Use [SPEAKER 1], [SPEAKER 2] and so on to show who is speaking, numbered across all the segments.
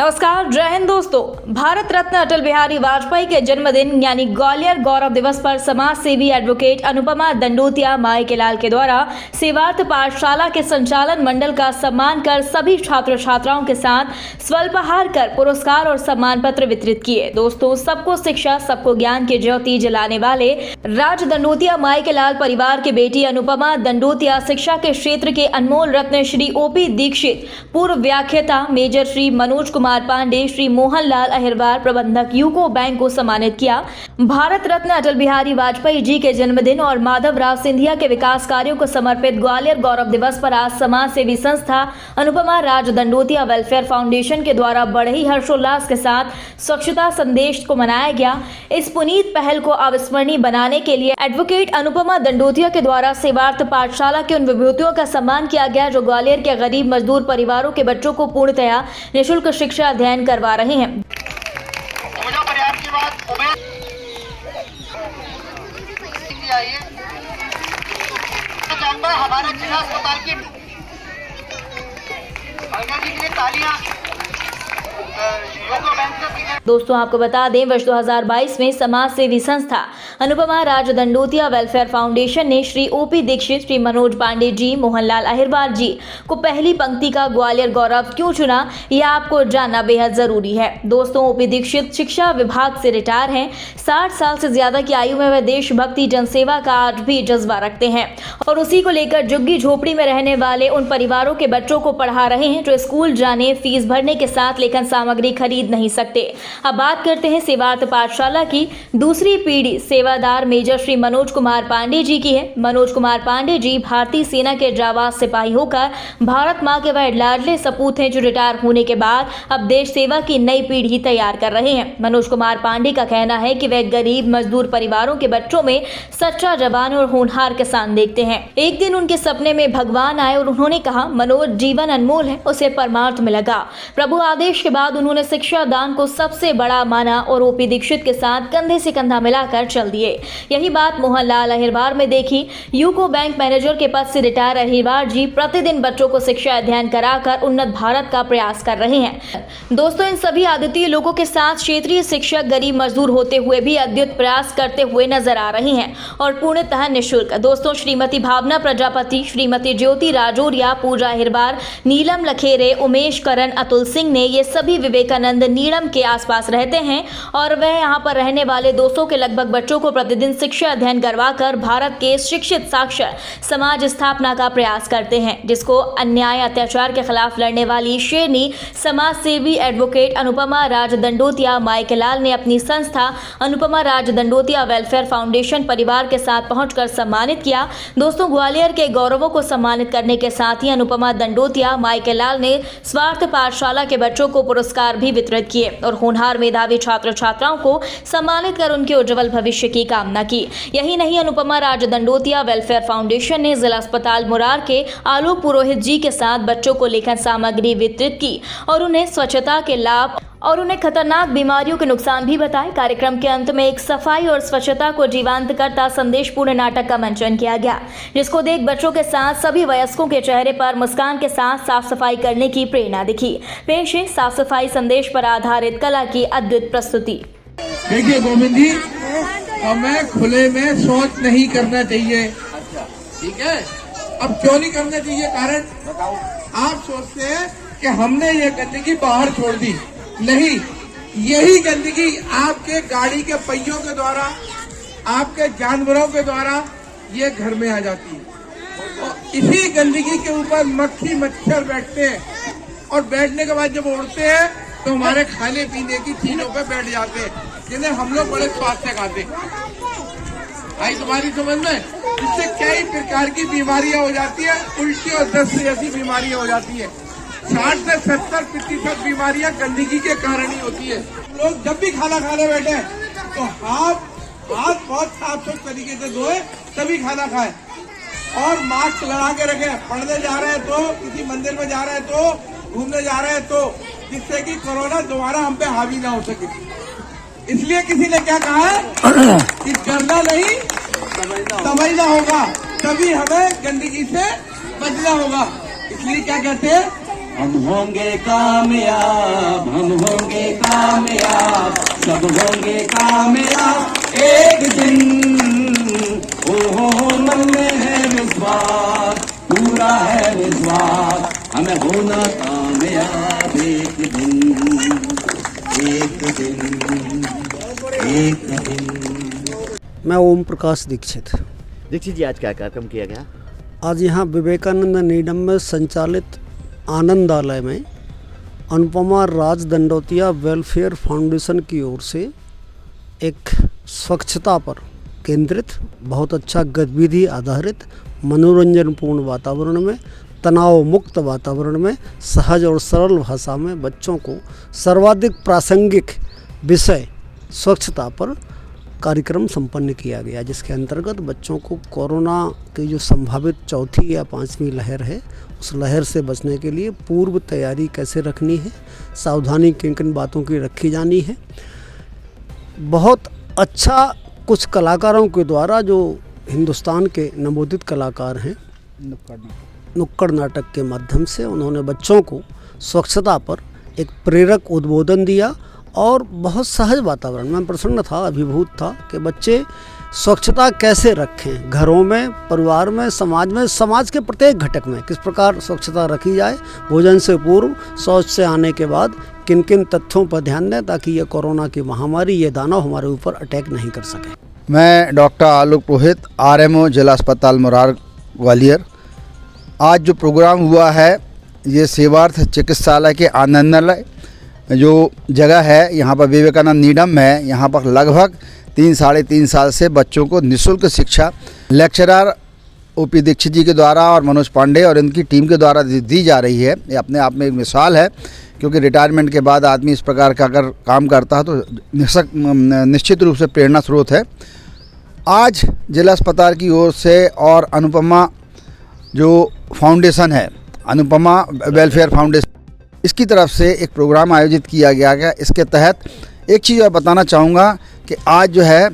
[SPEAKER 1] नमस्कार, जय हिंद दोस्तों। भारत रत्न अटल बिहारी वाजपेयी के जन्मदिन यानी ग्वालियर गौरव दिवस पर समाज सेवी एडवोकेट अनुपमा दंडोतिया माई के लाल के द्वारा सेवार्थ पाठशाला के संचालन मंडल का सम्मान कर सभी छात्र छात्राओं के साथ स्वल्पाहार कर पुरस्कार और सम्मान पत्र वितरित किए। दोस्तों, सबको शिक्षा सबको ज्ञान की ज्योति जलाने वाले राज दंडोतिया माई के लाल परिवार की बेटी अनुपमा दंडोतिया शिक्षा के क्षेत्र के अनमोल रत्न श्री ओपी दीक्षित, पूर्व व्याख्याता मेजर श्री मनोज कुमार पांडे, श्री मोहन लाल अहिरवार प्रबंधक यूको बैंक को सम्मानित किया। भारत रत्न अटल बिहारी वाजपेयी जी के जन्मदिन और माधवराव सिंधिया के विकास कार्यों को समर्पित ग्वालियर गौरव दिवस पर आज समाज सेवी संस्था अनुपमा राज दंडोतिया वेलफेयर फाउंडेशन के द्वारा बड़े ही हर्षोल्लास के साथ स्वच्छता संदेश को मनाया गया। इस पुनीत पहल को अविस्मरणीय बनाने के लिए एडवोकेट अनुपमा दंडोतिया के द्वारा सेवार्थ पाठशाला के उन विभूतियों का सम्मान किया गया जो ग्वालियर के गरीब मजदूर परिवारों के बच्चों को पूर्णतया निःशुल्क शिक्षा अध्ययन करवा रहे हैं।
[SPEAKER 2] हमारे जिला अस्पताल की जी के लिए तालियां।
[SPEAKER 1] दोस्तों, आपको बता दें, वर्ष 2022 में समाज सेवी संस्था अनुपमा राज दंडोतिया वेलफेयर फाउंडेशन ने श्री ओपी दीक्षित, श्री मनोज पांडे जी, मोहनलाल अहिरवार जी को पहली पंक्ति का ग्वालियर गौरव क्यों चुना, यह आपको जानना बेहद जरूरी है। दोस्तों, ओपी दीक्षित शिक्षा विभाग से रिटायर हैं। 60 साल से ज्यादा की आयु में वह देशभक्ति जनसेवा का आज भी जज्बा रखते हैं और उसी को लेकर झुग्गी झोपड़ी में रहने वाले उन परिवारों के बच्चों को पढ़ा रहे हैं जो स्कूल जाने, फीस भरने के साथ लेखन सामग्री खरीद नहीं सकते। अब बात करते हैं सेवार्थ पाठशाला की। दूसरी पीढ़ी सेवादार मेजर श्री मनोज कुमार पांडे जी की है। मनोज कुमार पांडे जी भारतीय सेना के जाबाज सिपाही होकर भारत मां के वह लाडले सपूत हैं जो रिटायर होने के बाद अब देश सेवा की नई पीढ़ी तैयार कर रहे हैं। मनोज कुमार पांडे का कहना है कि वह गरीब मजदूर परिवारों के बच्चों में सच्चा जवान और होनहार किसान देखते हैं। एक दिन उनके सपने में भगवान आए और उन्होंने कहा, मनोज, जीवन अनमोल है, उसे परमार्थ में लगा। प्रभु आदेश के बाद उन्होंने शिक्षा दान को सबसे बड़ा माना और ओपी दीक्षित के साथ कंधे से कंधा मिलाकर चल दिए। यही बात मोहनलाल अहिरवार में देखी। यूको बैंक मैनेजर के पद से रिटायर अहिरवार जी प्रतिदिन बच्चों को शिक्षा अध्ययन कराकर उन्नत भारत का प्रयास कर रहे हैं। दोस्तों, इन सभी अद्वितीय लोगों के साथ क्षेत्रीय शिक्षक गरीब मजदूर होते हुए भी अद्भुत प्रयास करते हुए नजर आ रही हैं और पूर्णतः निःशुल्क। दोस्तों, श्रीमती भावना प्रजापति, श्रीमती ज्योति राजौरिया, पूजा अहिरवार, नीलम लखेरे, उमेश करण, अतुल सिंह ने ये सभी विवेकानंद नीलम के आसपास रहते हैं और वह यहाँ पर रहने वाले 200 के लगभग बच्चों को प्रतिदिन शिक्षा अध्ययन करवाकर भारत के शिक्षित साक्षर समाज स्थापना का प्रयास करते हैं, जिसको अन्याय अत्याचार के खिलाफ लड़ने वाली शेरनी समाज सेवी एडवोकेट अनुपमा राज दंडोतिया माई के लाल ने अपनी संस्था अनुपमा राज दंडोतिया वेलफेयर फाउंडेशन परिवार के साथ पहुंचकर सम्मानित किया। दोस्तों, ग्वालियर के गौरवों को सम्मानित करने के साथ ही अनुपमा दंडोतिया माई के लाल ने स्वार्थ पाठशाला के बच्चों को पुरस्कार भी वितरित किए और होनहार मेधावी छात्र छात्राओं को सम्मानित कर उनके उज्जवल भविष्य की कामना की। यही नहीं, अनुपमा राज दंडोतिया वेलफेयर फाउंडेशन ने जिला अस्पताल मुरार के आलोक पुरोहित जी के साथ बच्चों को लेखन सामग्री वितरित की और उन्हें स्वच्छता के लाभ और उन्हें खतरनाक बीमारियों के नुकसान भी बताए। कार्यक्रम के अंत में एक सफाई और स्वच्छता को जीवंत करता संदेशपूर्ण नाटक का मंचन किया गया, जिसको देख बच्चों के साथ सभी वयस्कों के चेहरे पर मुस्कान के साथ साफ सफाई करने की प्रेरणा दिखी। पेश है साफ सफाई संदेश पर आधारित कला की अद्भुत प्रस्तुति।
[SPEAKER 3] देखिए गोविंद जी, हमें खुले में शौच नहीं करना चाहिए, ठीक है? अब क्यों नहीं करना चाहिए? कारण बताओ। आप सोचते हैं कि हमने ये गंदगी बाहर छोड़ दी, नहीं, यही गंदगी आपके गाड़ी के पहियों के द्वारा, आपके जानवरों के द्वारा ये घर में आ जाती है और इसी गंदगी के ऊपर मक्खी मच्छर बैठते हैं और बैठने के बाद जब उड़ते हैं तो हमारे खाने पीने की चीजों पे बैठ जाते हैं, जिन्हें हम लोग बड़े स्वाद से खाते हैं। भाई, तुम्हारी समझ में इससे कई प्रकार की बीमारियां हो जाती है, उल्टी और दस्त जैसी बीमारियां हो जाती है। 60 से 70% बीमारियां गंदगी के कारण ही होती है। लोग जब भी खाना खाने बैठे तो हाथ बहुत साफ सुथरे तरीके से धोए तभी खाना खाएं और मास्क लगा के रखें। पढ़ने जा रहे हैं तो, किसी मंदिर में जा रहे हैं तो, घूमने जा रहे हैं तो, जिससे कि कोरोना दोबारा हम पे हावी ना हो सके। इसलिए किसी ने क्या कहा है कि करना नहीं समझना होगा, तभी हमें गंदगी से बचना होगा। इसलिए क्या कहते हैं
[SPEAKER 4] हम होंगे कामयाब, हम होंगे कामयाब, सब होंगे कामयाब एक दिन। ओ मन में है विश्वास, पूरा है विश्वास, हमें होना कामयाब एक दिन, एक दिन, एक दिन।
[SPEAKER 5] मैं ओम प्रकाश दीक्षित।
[SPEAKER 6] दीक्षित जी, आज क्या कार्यक्रम किया गया?
[SPEAKER 5] आज यहाँ विवेकानंद नीडम में संचालित आनंदालय में अनुपमा राज दंडोतिया वेलफेयर फाउंडेशन की ओर से एक स्वच्छता पर केंद्रित बहुत अच्छा गतिविधि आधारित मनोरंजनपूर्ण वातावरण में, तनाव मुक्त वातावरण में, सहज और सरल भाषा में बच्चों को सर्वाधिक प्रासंगिक विषय स्वच्छता पर कार्यक्रम संपन्न किया गया, जिसके अंतर्गत बच्चों को कोरोना की जो संभावित चौथी या पांचवी लहर है उस लहर से बचने के लिए पूर्व तैयारी कैसे रखनी है, सावधानी किन किन बातों की रखी जानी है। बहुत अच्छा कुछ कलाकारों के द्वारा, जो हिंदुस्तान के नवोदित कलाकार हैं, नुक्कड़ नाटक के माध्यम से उन्होंने बच्चों को स्वच्छता पर एक प्रेरक उद्बोधन दिया और बहुत सहज वातावरण में प्रसन्न था, अभिभूत था कि बच्चे स्वच्छता कैसे रखें, घरों में, परिवार में, समाज के प्रत्येक घटक में किस प्रकार स्वच्छता रखी जाए, भोजन से पूर्व, शौच से आने के बाद किन किन तथ्यों पर ध्यान दें ताकि ये कोरोना की महामारी, ये दानव हमारे ऊपर अटैक नहीं कर सके।
[SPEAKER 7] मैं डॉक्टर आलोक पुरोहित, आरएमओ जिला अस्पताल मुरार ग्वालियर। आज जो प्रोग्राम हुआ है ये सेवार्थ चिकित्सालय के आनंदालय जो जगह है यहाँ पर विवेकानंद नीडम है, यहाँ पर लगभग 3-3.5 साल से बच्चों को निःशुल्क शिक्षा लेक्चरर ओपी दीक्षित जी के द्वारा और मनोज पांडे और इनकी टीम के द्वारा दी जा रही है। ये अपने आप में एक मिसाल है, क्योंकि रिटायरमेंट के बाद आदमी इस प्रकार का अगर काम करता है तो निश्चित रूप से प्रेरणा स्रोत है। आज जिला अस्पताल की ओर से और अनुपमा जो फाउंडेशन है, अनुपमा वेलफेयर फाउंडेशन, इसकी तरफ से एक प्रोग्राम आयोजित किया गया। इसके तहत एक चीज़ और बताना चाहूँगा कि आज जो है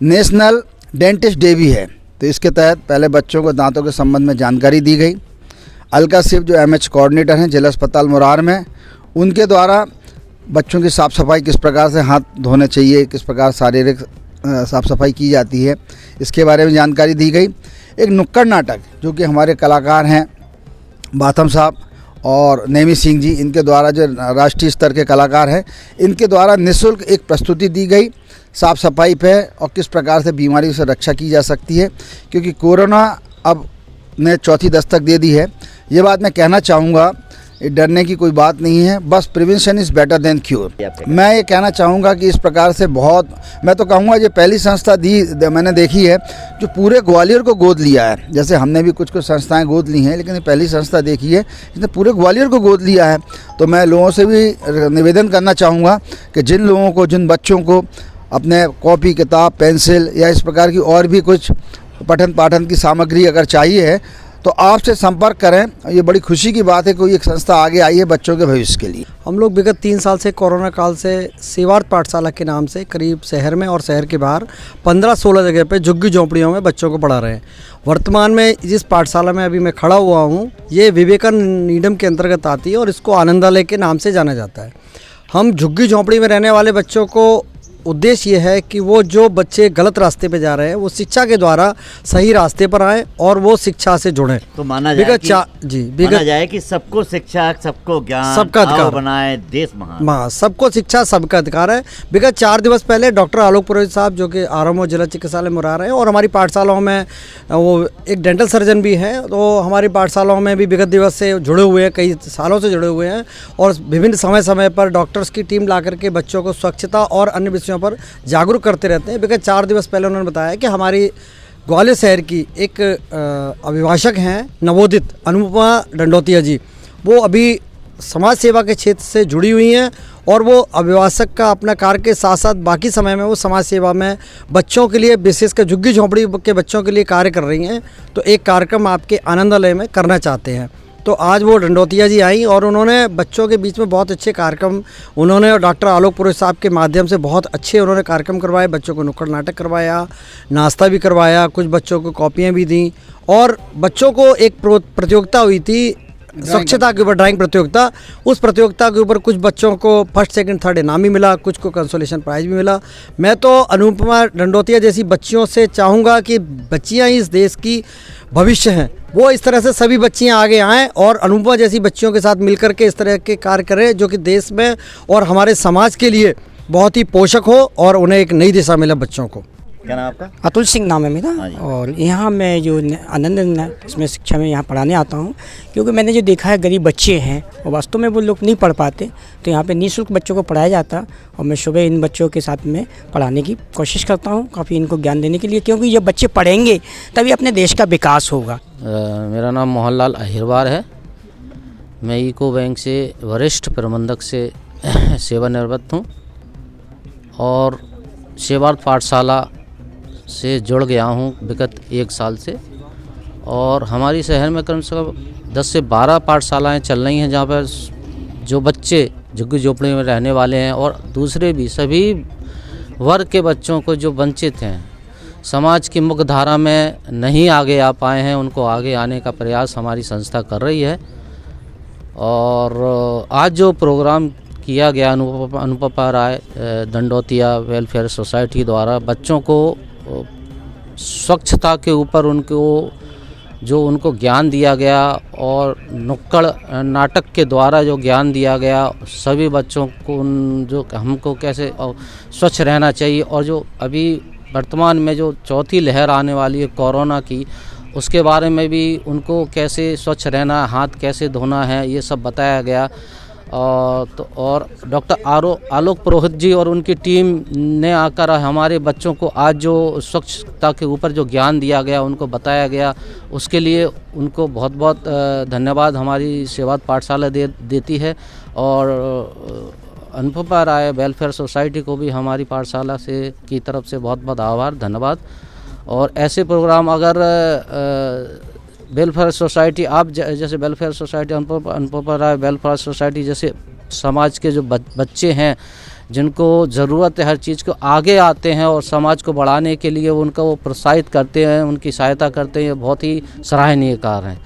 [SPEAKER 7] नेशनल डेंटिस्ट डे भी है, तो इसके तहत पहले बच्चों को दांतों के संबंध में जानकारी दी गई। अलका शिव जो एमएच कोऑर्डिनेटर हैं जिला अस्पताल मुरार में, उनके द्वारा बच्चों की साफ़ सफाई किस प्रकार से हाथ धोने चाहिए, किस प्रकार शारीरिक साफ़ सफाई की जाती है, इसके बारे में जानकारी दी गई। एक नुक्कड़ नाटक जो कि हमारे कलाकार हैं बाथम साहब और नेमी सिंह जी, इनके द्वारा जो राष्ट्रीय स्तर के कलाकार हैं, इनके द्वारा निःशुल्क एक प्रस्तुति दी गई साफ़ सफाई पे और किस प्रकार से बीमारी से रक्षा की जा सकती है, क्योंकि कोरोना अब ने चौथी दस्तक दे दी है। ये बात मैं कहना चाहूँगा, डरने की कोई बात नहीं है, बस prevention is better than cure. मैं ये कहना चाहूँगा कि इस प्रकार से बहुत, मैं तो कहूँगा ये पहली संस्था मैंने देखी है जो पूरे ग्वालियर को गोद लिया है। जैसे हमने भी कुछ संस्थाएं गोद ली हैं, लेकिन ये पहली संस्था देखी है जिसने पूरे ग्वालियर को गोद लिया है। तो मैं लोगों से भी निवेदन करना चाहूँगा कि जिन लोगों को, जिन बच्चों को अपने कॉपी, किताब, पेंसिल या इस प्रकार की और भी कुछ पठन पाठन की सामग्री अगर चाहिए है तो आपसे संपर्क करें। ये बड़ी खुशी की बात है, कोई एक संस्था आगे आई है बच्चों के भविष्य के लिए।
[SPEAKER 5] हम लोग विगत 3 साल से कोरोना काल से सेवार्थ पाठशाला के नाम से करीब शहर में और शहर के बाहर 15-16 जगह पे झुग्गी झोंपड़ियों में बच्चों को पढ़ा रहे हैं। वर्तमान में जिस पाठशाला में अभी मैं खड़ा हुआ हूँ, ये विवेकानंद नीडम के अंतर्गत आती है और इसको आनंदालय के नाम से जाना जाता है। हम झुग्गी झोंपड़ी में रहने वाले बच्चों को, उद्देश्य ये है कि वो जो बच्चे गलत रास्ते पे जा रहे हैं वो शिक्षा के द्वारा सही रास्ते पर आएँ और वो शिक्षा से जुड़ें।
[SPEAKER 6] तो माना जाए कि सबको शिक्षा, सबको ज्ञान,
[SPEAKER 5] सबका अधिकार
[SPEAKER 6] बनाए देश महान।
[SPEAKER 5] सबको शिक्षा सबका अधिकार है। विगत 4 दिवस पहले डॉक्टर आलोक पुरोहित साहब जो कि आरएमओ जिला चिकित्सालय मुरार हैं और हमारी पाठशालाओं में वो एक डेंटल सर्जन भी हैं, तो हमारी पाठशालाओं में भी विगत दिवस से जुड़े हुए हैं, कई सालों से जुड़े हुए हैं और विभिन्न समय पर डॉक्टर्स की टीम ला करके बच्चों को स्वच्छता और अन्य विषयों पर जागरूक करते रहते हैं। विगत 4 दिवस पहले उन्होंने बताया कि हमारी ग्वालियर शहर की एक अभिभाषक हैं नवोदित अनुपमा दंडोतिया जी, वो अभी समाज सेवा के क्षेत्र से जुड़ी हुई हैं और वो अभिभाषक का अपना कार्य के साथ साथ बाकी समय में वो समाज सेवा में बच्चों के लिए, विशेषकर झुग्गी झोंपड़ी के बच्चों के लिए कार्य कर रही हैं। तो एक कार्यक्रम आपके आनंदालय में करना चाहते हैं, तो आज वो दंडोतिया जी आई और उन्होंने बच्चों के बीच में बहुत अच्छे कार्यक्रम, उन्होंने और डॉक्टर आलोक पुरोहित साहब के माध्यम से बहुत अच्छे उन्होंने कार्यक्रम करवाए। बच्चों को नुक्कड़ नाटक करवाया, नाश्ता भी करवाया, कुछ बच्चों को कॉपियाँ भी दी और बच्चों को एक प्रतियोगिता हुई थी स्वच्छता के ऊपर ड्राइंग प्रतियोगिता। उस प्रतियोगिता के ऊपर कुछ बच्चों को फर्स्ट सेकंड थर्ड इनाम भी मिला, कुछ को कंसोलेशन प्राइज भी मिला। मैं तो अनुपमा डंडोतिया जैसी बच्चियों से चाहूँगा कि बच्चियाँ इस देश की भविष्य हैं, वो इस तरह से सभी बच्चियाँ आगे आएँ और अनुपमा जैसी बच्चियों के साथ मिलकर के इस तरह के कार्य करें जो कि देश में और हमारे समाज के लिए बहुत ही पोषक हो और उन्हें एक नई दिशा मिले बच्चों को।
[SPEAKER 6] क्या नाम आपका?
[SPEAKER 8] अतुल सिंह नाम है मेरा।
[SPEAKER 6] हाँ जी।
[SPEAKER 8] और यहाँ मैं जो आनंद इसमें शिक्षा में यहाँ पढ़ाने आता हूँ, क्योंकि मैंने जो देखा है गरीब बच्चे हैं और वास्तव में वो लोग नहीं पढ़ पाते, तो यहाँ पे निःशुल्क बच्चों को पढ़ाया जाता और मैं सुबह इन बच्चों के साथ में पढ़ाने की कोशिश करता हूँ, काफ़ी इनको ज्ञान देने के लिए, क्योंकि जब बच्चे पढ़ेंगे तभी अपने देश का विकास होगा।
[SPEAKER 9] मेरा नाम मोहनलाल अहिरवार है। मैं यूको बैंक से वरिष्ठ प्रबंधक से सेवानिवृत्त हूँ और सेवार्थ पाठशाला से जुड़ गया हूँ विगत 1 साल से। और हमारी शहर में कम से कम 10 से 12 पाठशालाएँ चल रही हैं जहाँ पर जो बच्चे झुग्गी झोपड़ी में रहने वाले हैं और दूसरे भी सभी वर्ग के बच्चों को जो वंचित हैं, समाज की मुख्य धारा में नहीं आगे आ पाए हैं, उनको आगे आने का प्रयास हमारी संस्था कर रही है। और आज जो प्रोग्राम किया गया अनुपमा राय दंडोतिया वेलफेयर सोसाइटी द्वारा बच्चों को स्वच्छता के ऊपर उनको ज्ञान दिया गया और नुक्कड़ नाटक के द्वारा जो ज्ञान दिया गया, सभी बच्चों को जो हमको कैसे स्वच्छ रहना चाहिए और जो अभी वर्तमान में जो चौथी लहर आने वाली है कोरोना की, उसके बारे में भी उनको कैसे स्वच्छ रहना, हाथ कैसे धोना है, ये सब बताया गया। और डॉक्टर आलोक पुरोहित जी और उनकी टीम ने आकर हमारे बच्चों को आज जो स्वच्छता के ऊपर जो ज्ञान दिया गया, उनको बताया गया, उसके लिए उनको बहुत बहुत धन्यवाद हमारी सेवार्थ पाठशाला देती है। और अनुपमा राय वेलफेयर सोसाइटी को भी हमारी पाठशाला से की तरफ से बहुत बहुत आभार, धन्यवाद। और ऐसे प्रोग्राम अगर वेलफेयर सोसाइटी आप जैसे वेलफेयर सोसाइटी अनुपमा राय वेलफेयर सोसाइटी जैसे समाज के जो बच्चे हैं जिनको ज़रूरत है हर चीज़ को, आगे आते हैं और समाज को बढ़ाने के लिए उनको प्रोत्साहित करते हैं, उनकी सहायता करते हैं, बहुत ही सराहनीय कार्य है।